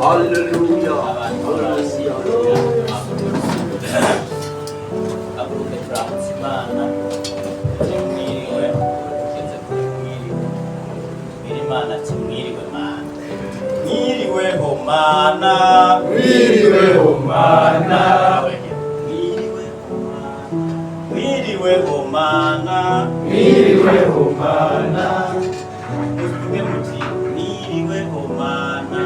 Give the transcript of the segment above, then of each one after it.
Haleluya. Abuke turamusimana mwiriwe kugeze kuri mwiriwe Imana ati mwiriwe mana mwiriweho mana Mwiriweho mana. mwiriweho mana Mwiriweho mana. muvuge muti mwiriweho mana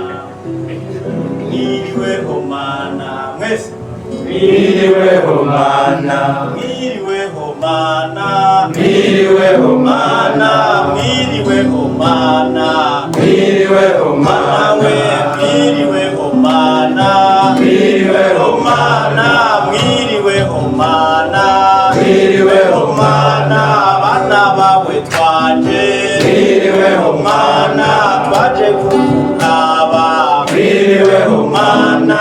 mwiriweho mana mwese Mwiriweho mana. mwiriweho mana Mwiriweho mana mana. mwiriweho mana Mwiriweho mana we mana. mwiriweho mana Mwiriweho mana mwiriweho mana Mwiriweho mana bana bawe twaje Mwiriweho mana twaje kukuraba Mwiriweho mana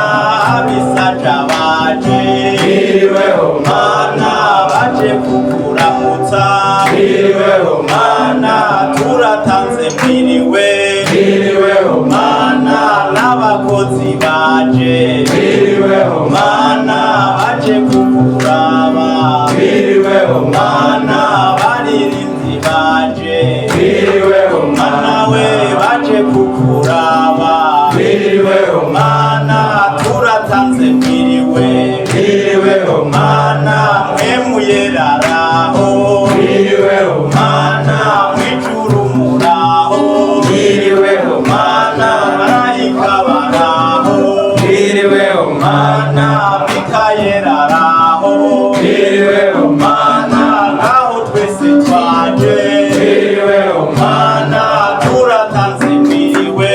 abisaja baje Mwiriweho mana baje kukuramutsa Mwiriweho mana turatanze mwiriwe Mwiriweho mana n'abakozi baje Mwiriweho mana baje kukuraba Mwiriweho mana baririnzi baje Mwiriweho mana we baje kukuraba Mwiriweho mana turatanze mwiriwe Mwiriweho mana mwemuyeraraho Mwiriweho mana mwijuru muraho Mwiriweho mana marayika baraho Mwiriweho mana mikayeraraho Mwiriweho mana ngaho twese twaje Mwiriweho mana turatanze mwiriwe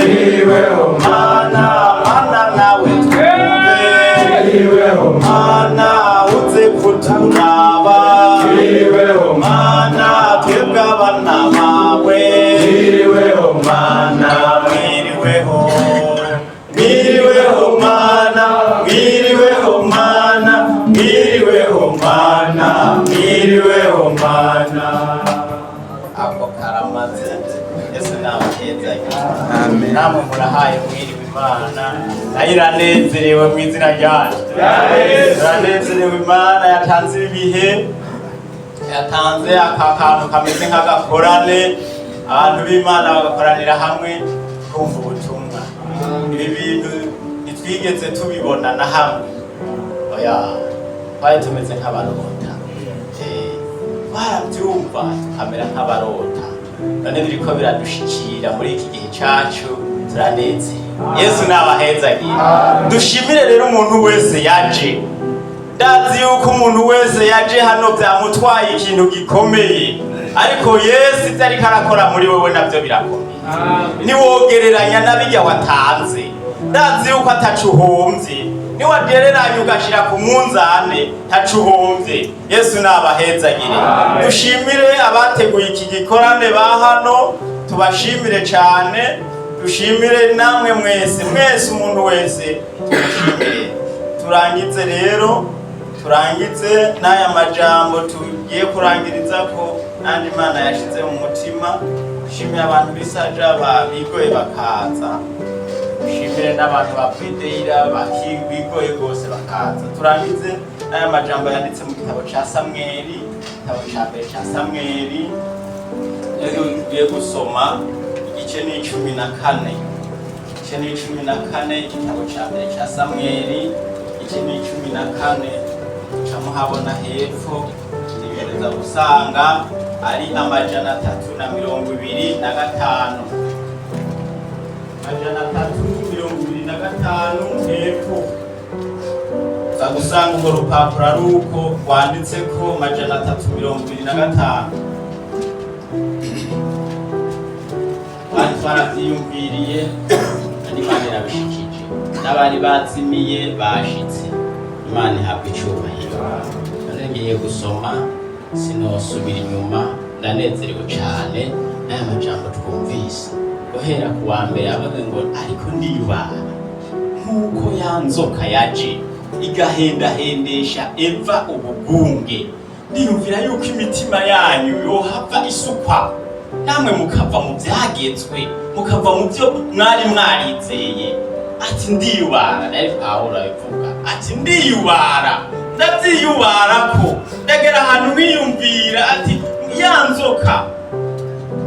Mwiriweho mana mana nawe twumve Mwiriweho mana uze kuturaba Mwiriweho mana twebwe abana bawe Mwiriweho mana mwiriweho mwiriweho mana mwiriweho mana mwiriweho mana mwiriweho mana ako karamaze yesu nabakezanye Amen. namwe murahaye mwiriwe imana nayo iranezerewe mu izina ryayo iranezerewe imana yatanze ibihe yatanze aka kantu kameze nk'agakorane abantu b'imana bagakoranira hamwe kumva ubutumwa ibi bintu ntitwigeze tubibona na hamwe oya twari tumeze nk'abarota twarabyumva tukamera nk'abarota none biriko biradushikira muri iki gihe cacu turanezerewe yesu nabahezagiye dushimire rero umuntu wese yaje ndazi yuko umuntu wese yaje hano byamutwaye ikintu gikomeye ariko yesu ibyo ariko arakora muri wowe nabyo birakomeye niwogereranya n'abijya watanze ndazi yuko atacu uhombye niwagereranya ugashira ku munzane ntacu uhombye yesu nabahezagire dushimire abateguye iki gikorane ba hano tubashimire cyane dushimire namwe mwese umuntu wese tumushimire turangize rero turangize n'aya majambo tugiye kurangiriza ko nandi Imana yashize mu mutima dushimire abantu bisaja bigoye bakaza dushimire n'abantu bakwideyira bigoye rwose bakaza turangize n'aya majambo yanditse mu gitabo ca Samweli igitabo ca mbere ca Samweli tugiye gusoma igice ni 14 igice ni 14 igitabo ca mbere ca Samweli igice ni 14 muhabona hepfo ntibereza gusanga ari amajana 325 amajana 325 hepfo za gusanga urwo rupapuro ari uko rwanditseko amajana 325 bari twaravyiyumviriye n'Imana irabishikije n'abari bazimiye bashitse Imana ihabwa icyubahiro none ngiye gusoma sinosubira inyuma ndanezerewe cyane n'aya majambo twumvise guhera ku wa mbere avuga ngo ariko ndiyubaha nk'uko ya nzoka yaje igahendahendesha Eva ubugunge ndiyumvira yuko imitima yanyu yohava isukwa namwe mukava mu byagezwe mukava mu byo mwari mwarizeye ati ndiyubara, nari Pawulo abivuga ati ndiyubara, ndavyiyubara ko ndagera ahantu wiyumvira ati ya nzoka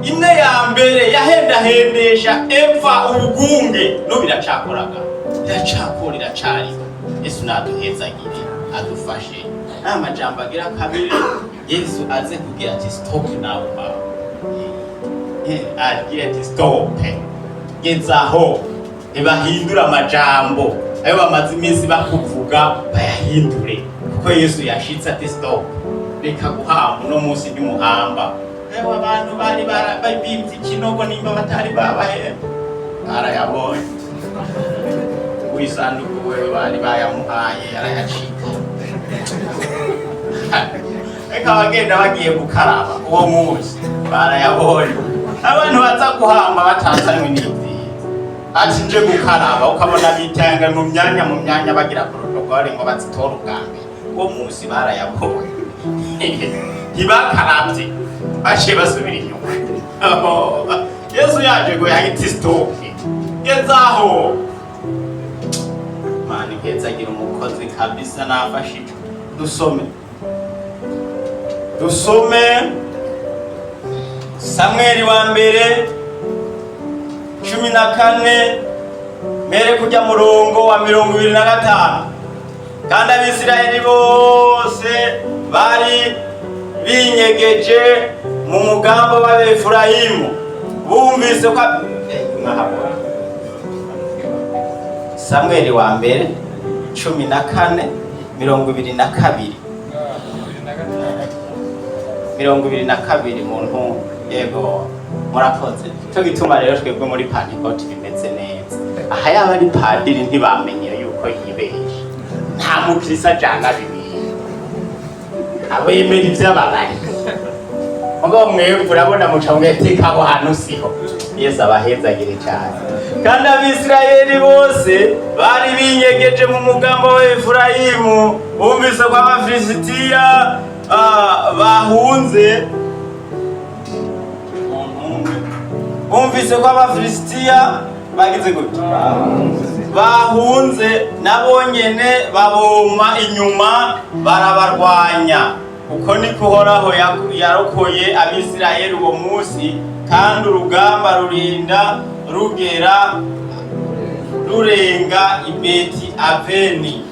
imwe ya mbere yahendahendesha Eva ubugunge no biracakoraga, iracakora iracariho. Yesu naduhezagire adufashe n'amajambo agira kabiri. Yesu aze kugira ati stop now mama, agira ati stop, gezaho, ntibahindura amajambo ayo bamaze iminsi bakuvuga bayahindure, kuko Yesu yashitse ati stop, reka guhamba uno munsi ntimuhamba. Ewe abantu bari bibye ikinogo nimba batari babahemba arayabonye, wisanduku wewe bari bayamuhaye arayacika. Eka bagenda bagiye gukaraba uwo munsi barayabonye. Abantu baza guhamba batanzanywe n'ibyiza, ati nje gukaraba ukabona bitanga mu myanya bagira protokole ngo bazitora ubwambe. Uwo munsi barayabonye ntibakarabye, baciye basubira inyuma. Yesu yaje ngo yahite stoke, gezaho mani, gezagira umukozi kabisa nafashije. Dusome Samweli wa mbere 14 mbere kujya murongo wa 25. Kandi Abisirayeli bose bari binyegeje mu mugambo wa Efurayimu, bumvise ko Samweli wa mbere 14:22 22 muntu. Yego murakoze. Cyo gituma rero twebwe muri Pentecote bimeze neza. Aha yaba ari padiri ntibamenye yuko yibeshe, nta mukirisa janga bibi abo yemera ivy'ababari. Ngo mwebwe urabona mucamweteka aho hantu siho. Yesu abahezagire cyane. Kandi Abisirayeli bose bari binyegeje mu mugambo wa Efurayimu, bumvise ko Abafilisitiya bahunze. Bumvise ko Abafilisitiya bagize gute, bahunze, nabo nyene baboma inyuma barabarwanya. Uko niko Uhoraho yarokoye Abisirayeli uwo munsi, kandi urugamba rurinda rurenga i Beti Aveni.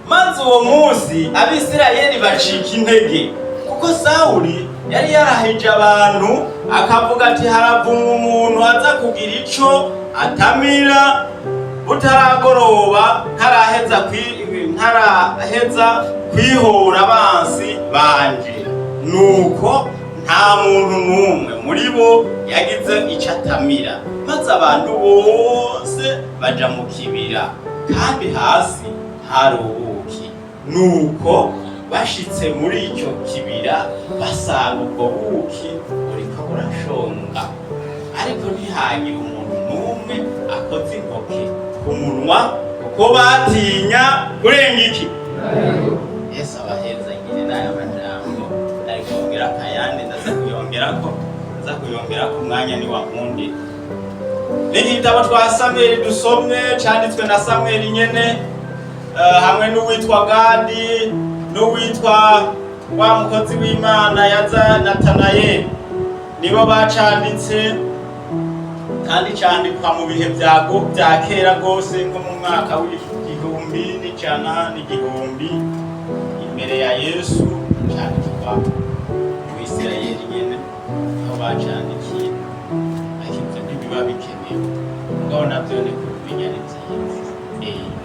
Maze uwo munsi Abisirayeli bacika intege, kuko Sawuli yari yarahije abantu akavuga ati haravumwa umuntu aza kugira ico atamira butaragoroba ntaraheza kwihora abansi banje. Nuko nta muntu n'umwe muri bo yagize ico atamira, maze abantu bose baja mu kibira, kandi hasi hari ubuki. Nuko bashitse muri icyo kibira basanga ubwo buki buriko burashonga, ariko ntihagire umuntu n'umwe akoze intoke ku munwa, kuko batinya kurenga iki. Yesu abahezagire n'aya majambo, ariko yongera akayandi ndaza kuyongera ku mwanya ni wa mundi. N'igitabo twa Samweli dusomye cyanditswe na Samweli nyene, hamwe n'uwitwa Gadi n'uwitwa wa mukozi w'Imana yaza Natanayeli, nibo bacanditse. Kandi cyandikwa mu bihe bya kera rwose, nko mu mwaka w'1,100 imbere ya Yesu. Cyandikwa mu Isirayeli nyene aho bacandikiye, ariko ntibiba bikenewe. Ngaho navyo ni kumenya n'ibyiza,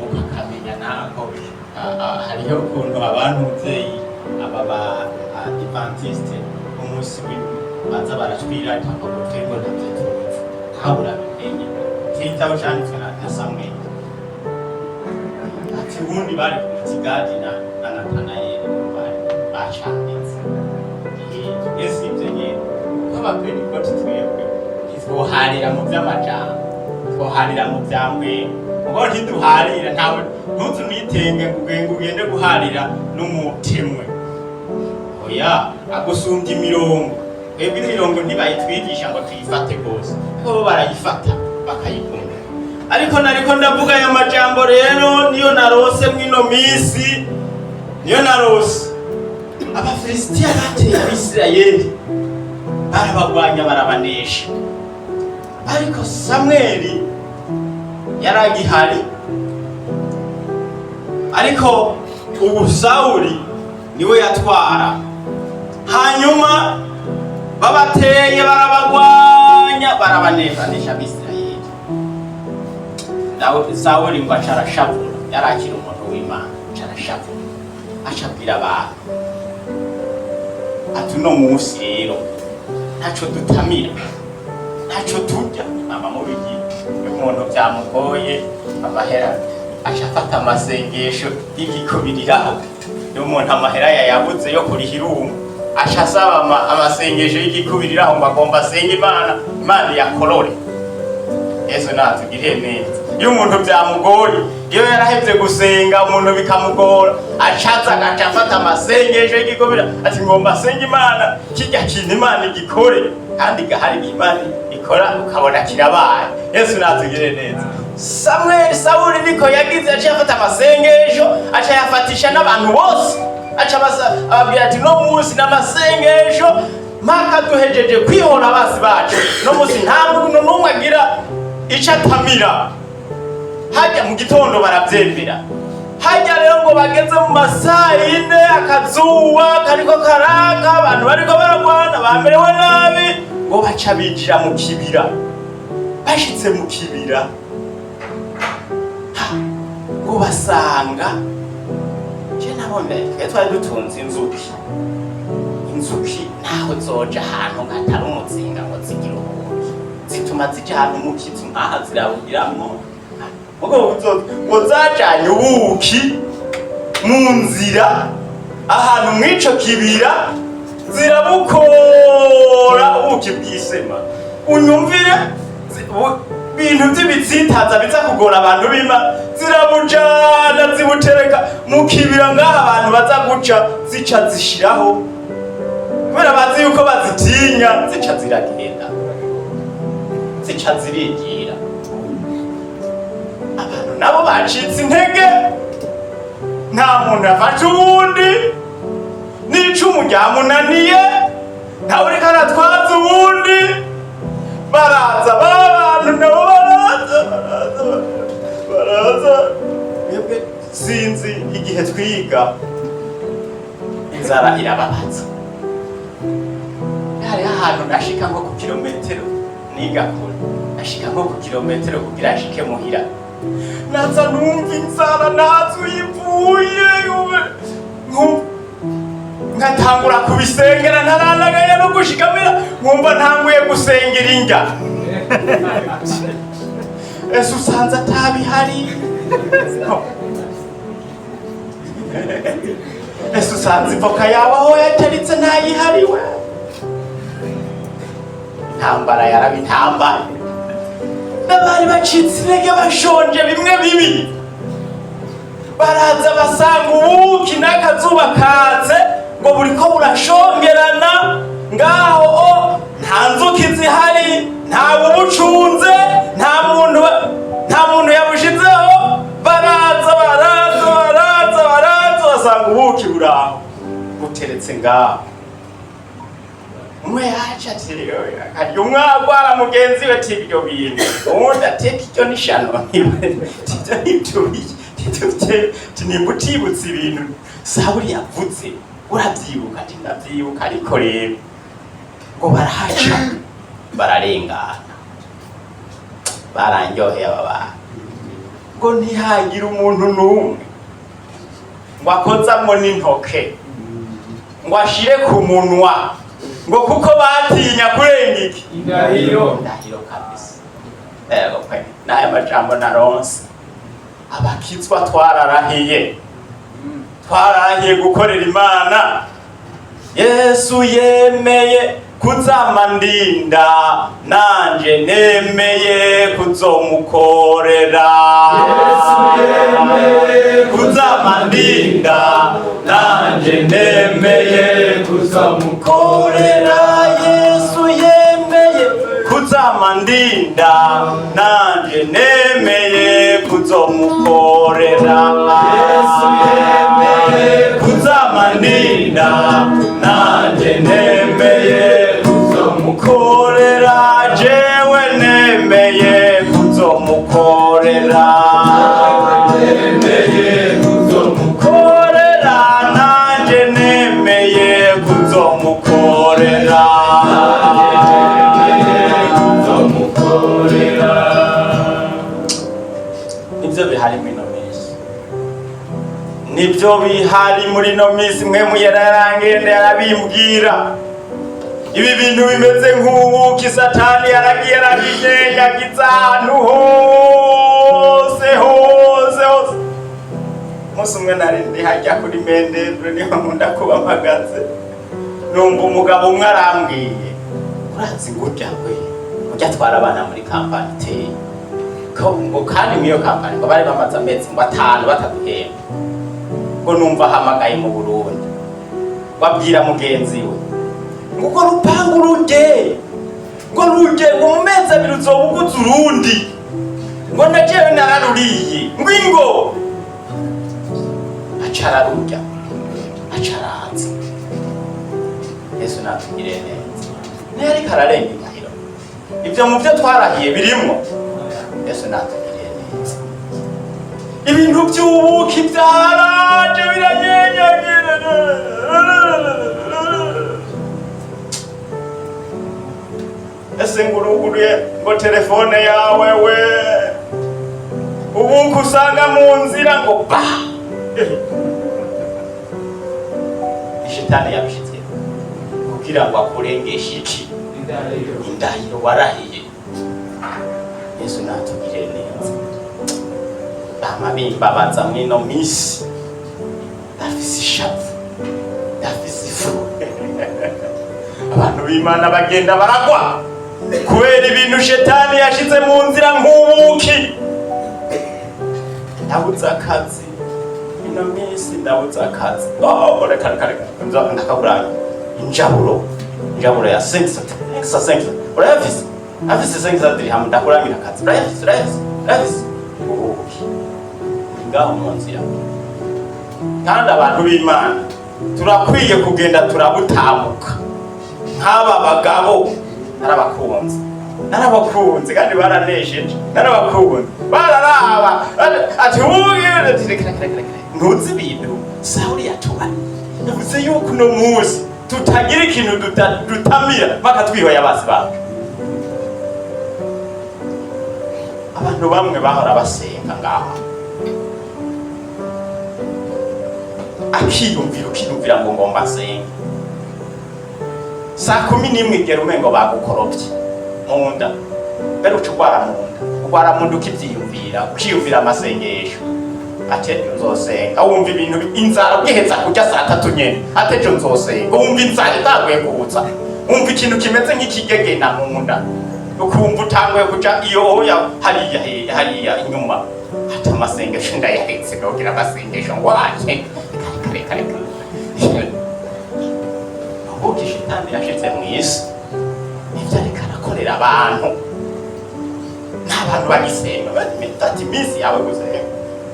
mukakamenya nako hariho ukuntu abantu muvyeyi aba ba Adventiste umunsi baza baratwira tako twego navyo tuzi habura bimenye. Igitabo cyanditswe na Samweli ati ubundi bari ku Gadi na Natanayeli bacanditse. Yesu ivyo nyene ko Abapentekote twebwe twoharira mu vy'amajambo, twoharira mu vyambwe, ngo ntiduharira. Ntawe ntuzunitenge ugende guharira n'umutemwe. Oya, agusumbya imirongo. Twebwe imirongo ntibayitwigisha ngo tuyifate rwose, kuko bo barayifata bakayikunda. ariko nariko ndavuga aya majambo rero niyo narose mwino misi, niyo narose. Abafilisitiya bateye Abisirayeli barabagwanya barabanesha, ariko Samweli yaragihari. Ariko ubu Sawuli niwe yatwara, hanyuma babateye barabagwanya barabanesha Abisirayeli. Nawe Sawuli ngo acarashavura, yarakira umuntu w'Imana, acarashavura acabwira abantu ati uno munsi rero ntaco dutamira, ntaco turya. Mama mubigi umuntu byamugoye amahera acafata amasengesho y'igikubiriraho. Iyo umuntu amahera yayabuze yo kurihira ashasaba amasengesho y'igikubiriraho ngo agomba asenge Imana, Imana yakorore. Yesu natugirire neza. Iyo umuntu byamugoye, iyo yarahevye gusenga umuntu bikamugora, acaza agacafata amasengesho y'igikubira ati ngomba asenge Imana, kirya kintu Imana igikore, kandi gahari Imana ikora ukabona kirabaye. Yesu natugirire neza. Sawuli niko yagize, acafata amasengesho acayafatisha n'abantu bose, ababwira ati no munsi n'amasengesho mpaka duhejeje kwihora abasi bacu, no munsi nta muntu n'umwe agira ico atamira. Hajya mu gitondo baravyemera, hajya rero ngo bageze mu masaha 4 akazuba kariko karaka, abantu bariko baragwana bamerewe nabi, ngo baca binjira mu kibira. Bashitse mu kibira ngo basanga nabone twari dutunze inzuki ntaho zoja ahantu hatari umuzinga ngo zigira ubuki, zituma zija ahantu mu kizu nkaha zirabugiramwo. Ngo zajanye ubuki mu nzira ahantu mw'ico kibira, zirabukora ubuki bw'isema. Unyumvire bintu vy'ibitsitaza biza kugora abantu b'Imana, zirabujana zibutereka mu kibira ngaha abantu baza guca, zica zishiraho kubera bazi yuko bazitinya, zica ziragenda, zica zirigira. Abantu nabo bacitse intege, nta muntu afashe uwundi, n'icumu ryamunaniye ntawe uriko aratwaza uwundi. Baraza abantu nabo baraza. Mwebwe sinzi igihe twiga inzara irababaza. Hari ahantu nashika nko ku kilometero, niga kure nashika nko ku kilometero kugira nshike muhira, naza numva inzara nazuyivuye ngatangura kubisengera, ntaranagaye no gushikamira, nkumva ntanguye gusengera indya. Ese usanze atabihari? Ese usanze ivoka yawe aho yateritse ntayihariwe? Intambara yaraba intambara, n'abari bacitse intege bashonje bimwe bibi, baraza basanga ubuki n'akazuba katse ngo buriko burashongerana ngaho, nta nzuki zihari, ntawe ubucunze, nta muntu yabushizeho. Baraza basanga ubuki buraho buteretse ngaho. Umwe yaca ati akarya umwagwara mugenzi we ati ibyo bintu uwundi ateka icyo n'ishano nimba utibutse ibintu Sawuli yavuze urabyibuka? Ati ndabyibuka, ariko rero ngo barahaca bararengana, barandyoheye aba bantu, ngo ntihagire umuntu n'umwe ngo akozamwo n'intoke ngo ashire ku munwa, ngo kuko batinya kurenga iki indahiro kabisa. N'aya majambo naronse, abakizwa twararahiye gukorera Imana. Yesu yemeye kuzama ndinda, nanje nemeye kuzomukorera. Yesu yemeye kuzama ndinda, nanje nemeye kuzomukorera. Yesu yemeye kuzama kuzamandinda nanje nemeye kuzomukorera. Yesu yemeye kuzamandinda nanje nemeye kuzomukorera. Jewe nemeye kuzomukorera. Nemeye kuzomukorera. Nanje nemeye kuzomukorera. Nibyo bihari muri ino minsi, nibyo bihari muri ino minsi. Mwe muyarangende arabimbwira ibi bintu bimeze nk'ubuki Satani yaragiye arabinyenyagiza ahantu hose. Umunsi umwe nari ndi hajya kuri Mendebure, niho nkunda kuba mpagaze, numva umugabo umwe arambwiye, urazi ngo urya atwara abana muri kampani iteye ngo kandi mw'iyo kampani ngo bari bamaze amezi ngo 5 bataduhemba, ngo numva ahamagaye mu Burundi, wabwira mugenzi we ngo urwo rupangu ruje ngo mu mezi 2 uzobuguza urundi, ngo najewe nararuriye ngwingo acararurya acaraza. Yesu natugire neza, ntiyariko ararenga imahiro. Ibyo mu byo twarahiye birimo. Yesu natugire neza. Ibintu by'ubuki byaraje biranyenyagira. Ese nguruguruye ngo telefone yawe we ubuki usanga mu nzira ngo ba ishitani yabishitse kugira ngo akurengeshe iki indahiro warahiye. Yesu natugire neza. Bamabimbabaza mwino misi ndafise ishavu ndafise ifu. Abantu b'Imana bagenda baragwa kubera ibintu shetani yashize mu nzira nk'ubuki. Ndabuze akazi ino misi, ndabuze akazi. Reka ndakaburanya injaburo ya 5 urayafise afise 5 dirham ndakuramira akazi. Urayafise ubuki ngaho mu nzira. Kandi abantu b'Imana turakwiye kugenda turabutamuka nk'aba bagabo. Narabakunze kandi baranesheje, narabakunze bararaba ati ntuzi ibintu Sawuli yatubanye, yavuze yuko uno munsi tutagira ikintu dutamira bakatwihoya abasi bacu. Abantu bamwe bahora basenga ngaha, ukiyumvira ngo ngomba asenge. Saa 11 igera umengo bagukorobye mu nda, mbere ucugwara mu nda ukivyiyumvira, ukiyumvira amasengesho. Ate nzosenga, wumva ibintu inzara ugiheza kujya saa 3 nyene, ate jo nzosenga, wumva inzara itaguye kuza, wumva ikintu kimeze nk'ikigegena mu nda, ukumva utanguye kuja iyo oya hariya inyuma. Ate amasengesho ndayahetse, nogira amasengesho ngwaje kare. Ubuki shitani yashitse mw'isi, nivyo ariko arakorera abantu. N'abantu bagisenga bati imisi yawe gusenga.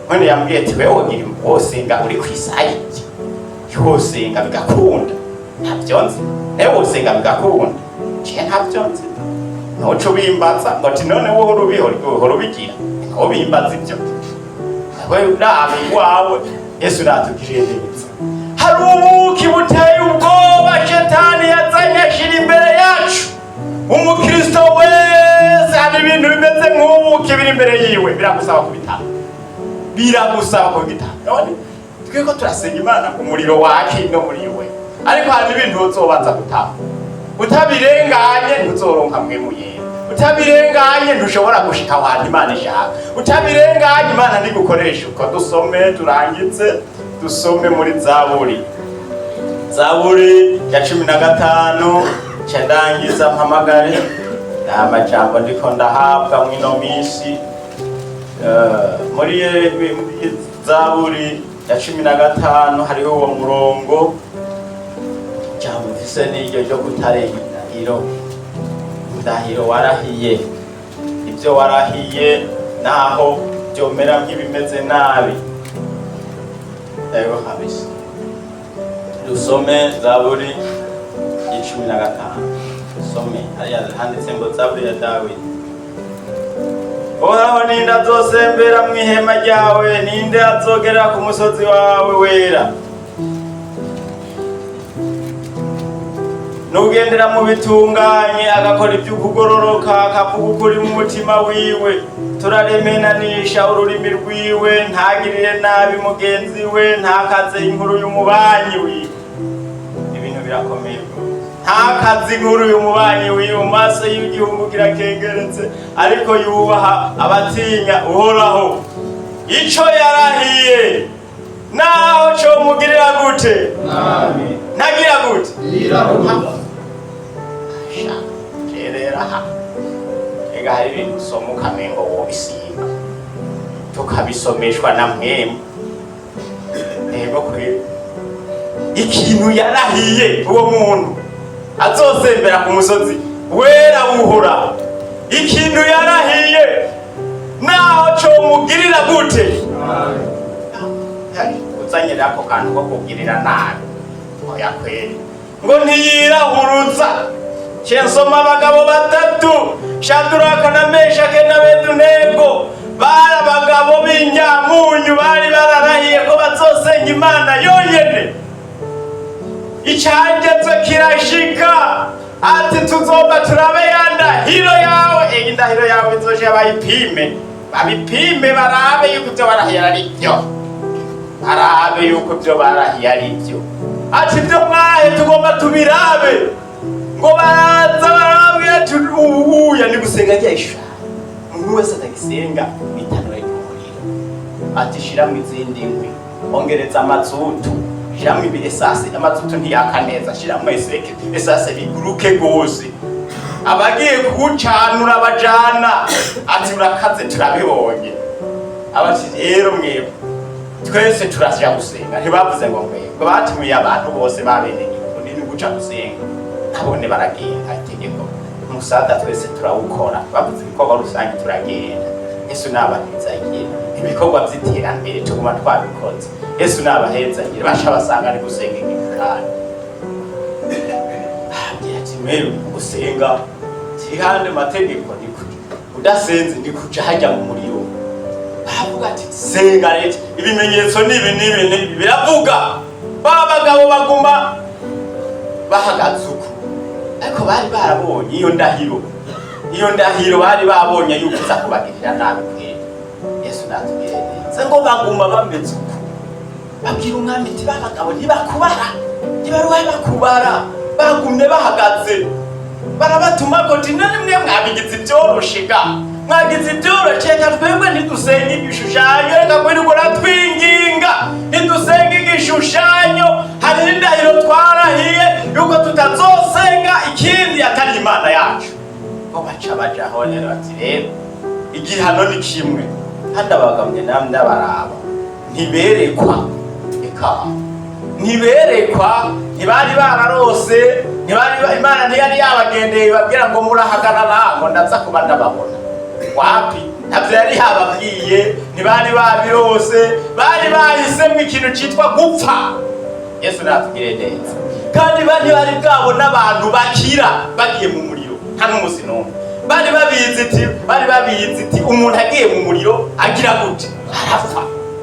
None yambwiye ati wewe wosenga uri kwisayiki, wosenga bigakunda. Ntabyo nzi, newe wosenga bigakunda. Je ntabyo nzi. Noco bimbaza ngo ati none wowe urubigira, ngo bimbaza ibyo. Wewe urabi wawe. Yesu natugiriye neza. Hari ubuki buteye ubwoba shetani yazanye ashira imbere yacu. Umukristo wese hari ibintu bimeze nk'ubuki biri imbere yiwe, biragusaba kubitanga. None twiko turasenga Imana ku muriro wake no muri we, ariko hari ibintu uzobanza gutanga. Utabirenganye ntuzoronka mwemuye, utabirenganye ntushobora gushika ahantu Imana ishaka, utabirenganye Imana nigukoresha uko. Dusome turangitse, dusome muri Zaburi ya 15 cyandangiza mpamagare amajambo ndiko ndahabwa mwino misi. Muri Zaburi ya 15 hariho uwo murongo jambo mfise n'iryo ryo kutarenga iro indahiro warahiye, ibyo warahiye naho byomera nk'ibimeze nabi. Ego kabisa. Dusome Zaburi 15. Dusome hariya handitse ngo Zaburi ya Dawidi. Uhoraho ninde azosembera mu ihema ryawe, ninde azogera ku musozi wawe wera? Nugendera mu bitunganye, agakora iby'ukugororoka, akavuga ukuri mu mutima wiwe, turaremenanisha ururimi rwiwe, ntagirire nabi mugenzi we, ntakaze inkuru y'umubanyi wiwe. Ibintu birakomeye. Ntakaze inkuru y'umubanyi wiwe, mu maso y'igihungu kirakengeretse, ariko yubaha abatinya Uhoraho. Ico yarahiye naho cyo mugirira gute? Ntagira gute? Kerera ega hari ibintu usoma ukamengo wobisiga tukabisomeshwa na mwemu. Ego kwe ikintu yarahiye uwo muntu azosembera ku musozi wera w'Uhoraho. Ikintu yarahiye naho cyo mugirira gute? Uzanyira ako kantu ko kugirira nabi oya kweli ngo ntiyirahuruza. Nsoma abagabo batatu, Shadraka na Meshake na Abedenego, bari abagabo b'inyamunyu, bari bararahiye ko bazosenga Imana yonyene. Icageze kirashika, ati tuzoba turabe ya ndahiro yawe. Indahiro yawe izoje bayipime, babipime barabe yuko ibyo barahiye ari byo, barabe yuko ibyo barahiye ari byo. Ati ibyo mwahe tugomba tubirabe. Ngo baraza barabwira ati ubuya ni gusenga ryesha. Umuntu wese atagisenga bitano y'umuriro. Ati shiramo izindi nkwi, ongereza amazutu, shiramo ibi esase, amazutu ntiyaka neza, shiramo esase biguruke gose. Abagiye kucanura abajana, ati urakaze turabibonye. Abati rero mwebwe twese turasya gusenga, ntibavuze ngo mwebwe batumiye abantu bose babeneye ni guca gusenga. Nabone baragenda itegeko umusada twese turawukora, bavuze ibikorwa rusange turagenda. Yesu nabaniza igihe ibikorwa by'iterambere tuguma twabikoze. Yesu nabaheza igihe basha basanga ari gusenga igikani. Ati mero gusenga kihande mategeko ni udasenze ni kuja hajya mu muriro. Bavuga ati senga leta ibimenyetso nibi biravuga. Babagabo baguma bahagaze uko, ariko bari barabonye iyo ndahiro bari babonye yuko uza kubagirira nabi kweli. Yesu natubwire neza ngo baguma bameze uko, babwira umwami ati babagabo ntibakubara, ntibaruhaye bakubara, bagumye bahagaze. Barabatuma ko ati none mwe mwabigize ibyoroshe ga, mwagize ibyoroshe ka twebwe ntidusenga igishushanyo, reka kwirirwa natwinginga ntidusenga igishushanyo. Hari indahiro twarahiye yuko tutazosenga ikindi atari Imana yacu. Ngo baca bajaho rero ati rero igihano ni kimwe, kandi abagamye namwe ndabaraba ntiberekwa, ntibari bararose, Imana ntiyari yabagendeye babwira ngo murahagarara ngo ndaza kuba ndababona. Wapi ntabyo yari yababwiye, ntibari babirose, bari bahisemo ikintu cyitwa gupfa. Yesu natugire neza. Kandi bari bwabona abantu bakira bagiye mu muriro nta n'umuzi n'umwe. Bari babizi iti umuntu agiye mu muriro agira gute? Arapfa.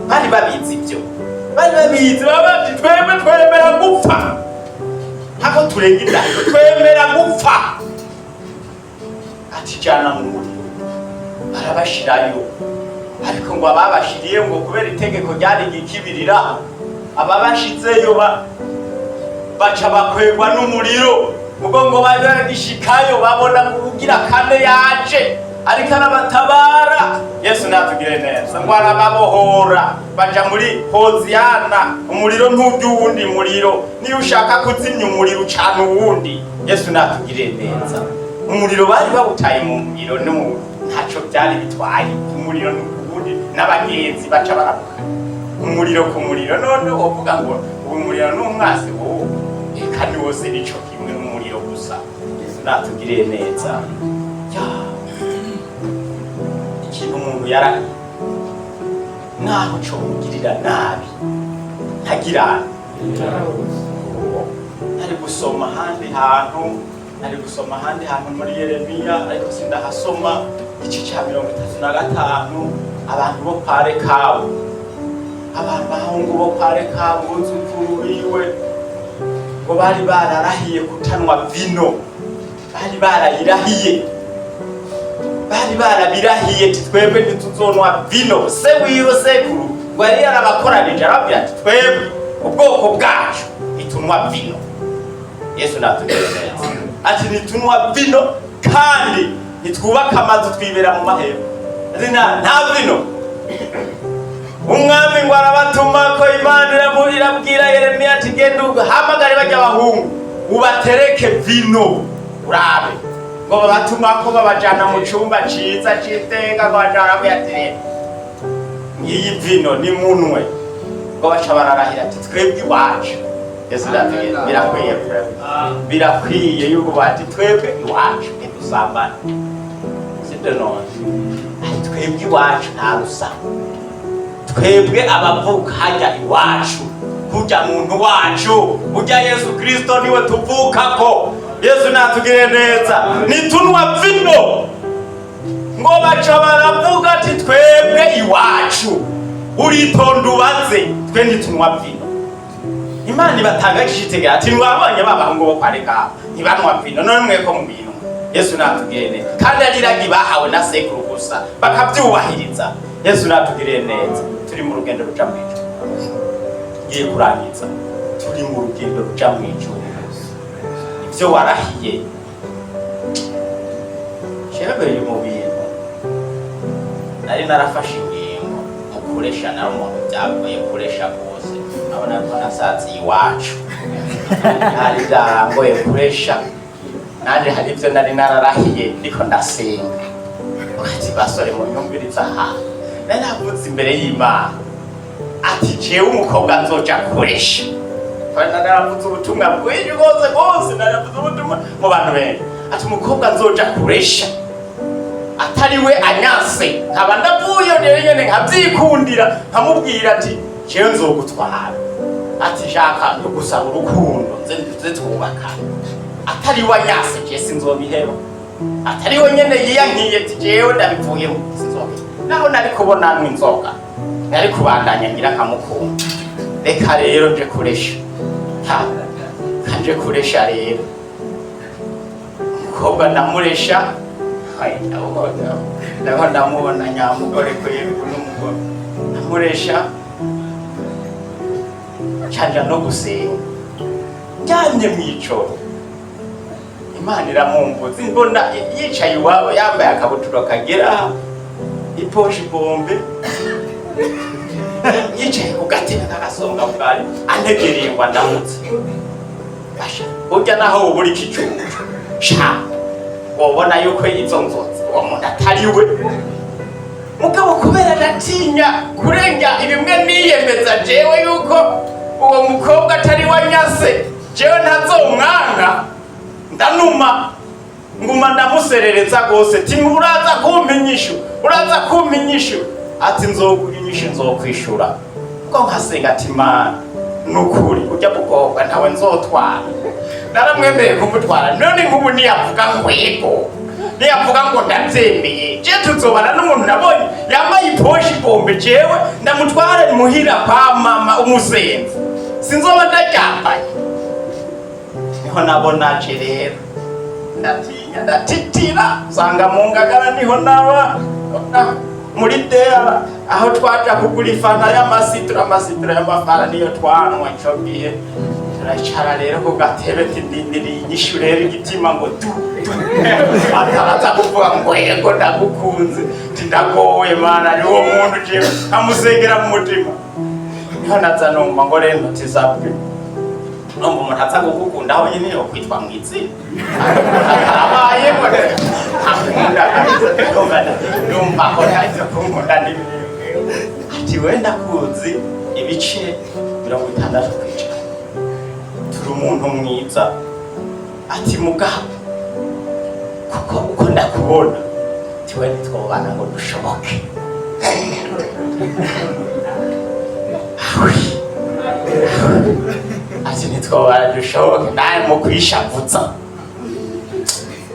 Bari babizi ibyo. Bari babizi babati twemera gupfa. Hako turenga indahiro twemera gupfa. Ati jana mu muriro. Barabashirayo. Ariko ngo ababashiriye ngo kubera itegeko ryari gikibirira, ababashizeyo baca bakwegwa n'umuriro. Ubwo ngo bagishikayo babona kugira kane yaje, ariko arabatabara. Yesu natugire neza ngo arababohora, baja muri Hoziyana. Umuriro ntubyuwundi muriro, niyo ushaka kuzimya umuriro ucana uwundi. Yesu natugire neza. Umuriro bari bawutaye mu muriro ntaco byari bitwaye. Umuriro n'ubundi n'abagenzi baca barabuka umuriro ku muriro. None uvuga ngo ubu muriro n'umwasi wowe kandi wose nico kimwe n'umuriro vino gusa. Yesu natugiriye neza. Ikintu umuntu yarahiye naho cyo mugirira nabi ntagirana. Nari gusoma ahandi hantu muri Yeremiya, ariko sindahasoma igice cya 35. Abantu bo kwa Rekabu, abahungu bo kwa Rekabu buzukuru biwe ngo bari bararahiye kutanwa vino, bari barabirahiye ati twebwe ntituzonwa vino. Se wiwe sekuru ngo yari yarabakoranije arababwira ati twebwe ubwoko bwacu nitunwa vino. Yesu natugirira ati nitunwa vino kandi nitwubaka amazu twibera mu mahema. Nta vino. Umwami ngo arabatuma ko Imana irabwira Yeremiya ati genda uhamagare bajya abahungu ubatereke vino urabe. Ngo babatuma ko babajana mu cyumba ciza cy'iteka ngo bajana kuyatereka. Ngiyi vino ni munwe. Ngo baca bararahira ati twebwe iwacu. Yesu natugirira birakwiye yuko bati twebwe iwacu ntidusambana. Sibyo none. Twebwe iwacu nta rusamba. Twebwe abavuka hajya iwacu kujya muntu wacu ujya Yesu Kristo niwe tuvukako. Yesu natugirire neza. Nitunwa vino ngo baca baravuga ati twebwe iwacu uritonda ubaze twe nitunwa vino. Imana ibatanga ikitegera ati mwabonye babahungu bo kwa Rekabu ntibanwa vino none mweko mu bintu. Yesu natugirire neza. Kandi ariragi bahawe na sekuru gusa bakabyubahiriza. Yesu natugirire neza. Turi mu rugendo ruca mu ijuru. Ngiye kurangiza. Turi mu rugendo ruca mu ijuru. Ibyo warahiye shebeye mu bintu nari narafashe ingingo mukoresha na umuntu byagoye kuresha bose. Abona ko nasatsi iwacu hari byarangoye kuresha. Nanje hari ibyo nari nararahiye ndiko ndasenga. Ati basore mu nyumviriza aha nari navutse imbere y'Imana ati jewe umukobwa nzoja kuresha. Naravuze ubutumwa bwinshi rwose naravuze ubutumwa mu bantu benshi ati umukobwa nzoja kuresha atari we anyase nkaba ndavuye nyene nkabyikundira nkamubwira ati jewe nzogutwara ati shaka no gusaba urukundo nze twubaka atari we anyase je sinzobiheba atari we nyene yiyankiye ati jewe ndabivuyemo sinzobiheba naho nari kubona n'inzoga nari kubandanya ngira nkamukunda. Reka rero nje kuresha kanje kuresha rero umukobwa ndamuresha ndamubona nyamugore ko yego n'umugore ndamuresha canja no gusenga cyane mw'icoro. Imana iramumbuza mbona yicaye iwabo yambaye akabutura kagera iposhe bombe yicaye ku gatebe k'agasonga bwari antegereye ngo ndamutse. Basha burya naho uburi kicucu sha wabona yuko izo nzozi uwo muntu atari we mugabo kubera ndatinya kurenga ibimwe niyemeza jewe yuko uwo mukobwa atari wanyase jewe ntazomwanga ndanuma nguma ndamuserereza gose ti uraza kumpinyishu ati nzoguhinyisha nzokwishura ko nkasenga ati Mana nukuri ujya mukobwa ntawe nzotwara. Naramwemeye kumutwara none nk'ubu niyavuga ngo yego niyavuga ngo ndabyemeye je tuzobana n'umuntu nabonye yambaye iposhe bombe jewe ndamutwara muhira kwa mama umusenzi sinzoba ndaryambaye. Niho nabona je rero ndatinya ndatitira usanga mu ngagara niho naba muri dera aho twaja kugura ifanta y'amasitira y'amafara niyo twanwa ico gihe turacara rero ku gatebe tindindiriye inyishu rero igitima ngo du atabaza kuvuga ngo yego ndagukunze tindagowe Mana ari wo muntu je amusengera mu mutima. Niho naza numva ngo rero tizabwe no mu muntu aza kugukunda aho nyine yo kwitwa mwitsi abaye ngo numva ko ntazi kumukunda n'ibintu ati wenda kuzi ibice 60 kwicara turi umuntu mwiza ati mugabo kuko uko ndakubona tiwe ntitwobana ngo dushoboke. Ati ntitwobana dushoboke nawe mu kwishavutsa.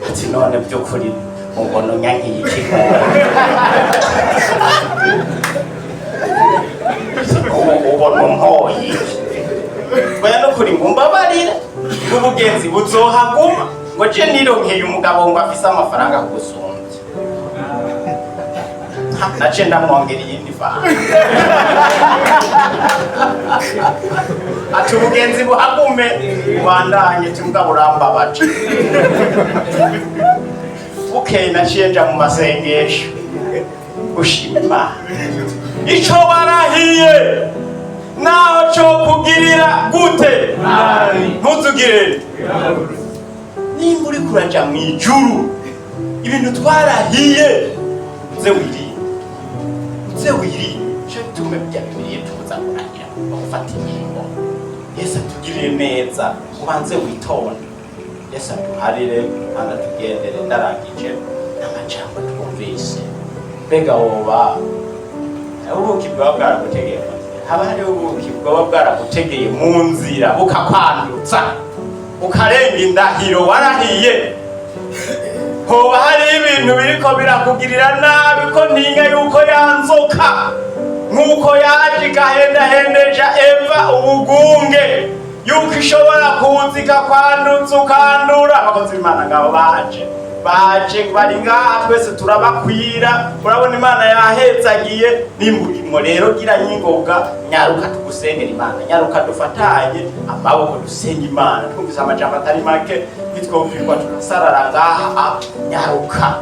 Ati none by'ukuri ubona unyankiye iki? Ubona umpoye oya nukuri ngo mbabarire ubugenzi buzohaguma ngo je nironkeye umugabo ngo afise amafaranga kugusumbya. Nace ndamwongera iyindi fana. Ati ubugenzi buhagume bandanye tumugabo urambabaje. Bukeye naciye nja mu masengesho gushima Imana ico warahiye naho cyo kugirira gute ntuzugire nimba uri kuraja mu ijuru ibintu twarahiye uze wirinde cyo tume bya Bibiliya tuza kurahira bagufata ingingo. Yesu atugirire neza ubanze witonde. Yesu atuharire kandi atugendere. Ndarangije n'amajambo twumvise mbega woba ubuki bwaba bwaragutegeye haba hariho ubuki bwaba bwaragutegeye mu nzira bukakwandutsa ukarenga indahiro warahiye. Hoba hari ibintu biriko birakugirira nabi ko ntinga yuko yanzoka nk'uko yaje igahendahendeja Eva ubugunge yuko ishobora kuza ikakwandutsa ukandura. Abakozi b'Imana ngabo baje bari ngaha twese turabakwira. Urabona Imana yahezagiye nimburimo rero gira nyingoga nyaruka tugusengera Imana, nyaruka dufatanye amaboko dusenga Imana. Twumvise amajambo atari make nitwovirwa turasarara ngaha nyaruka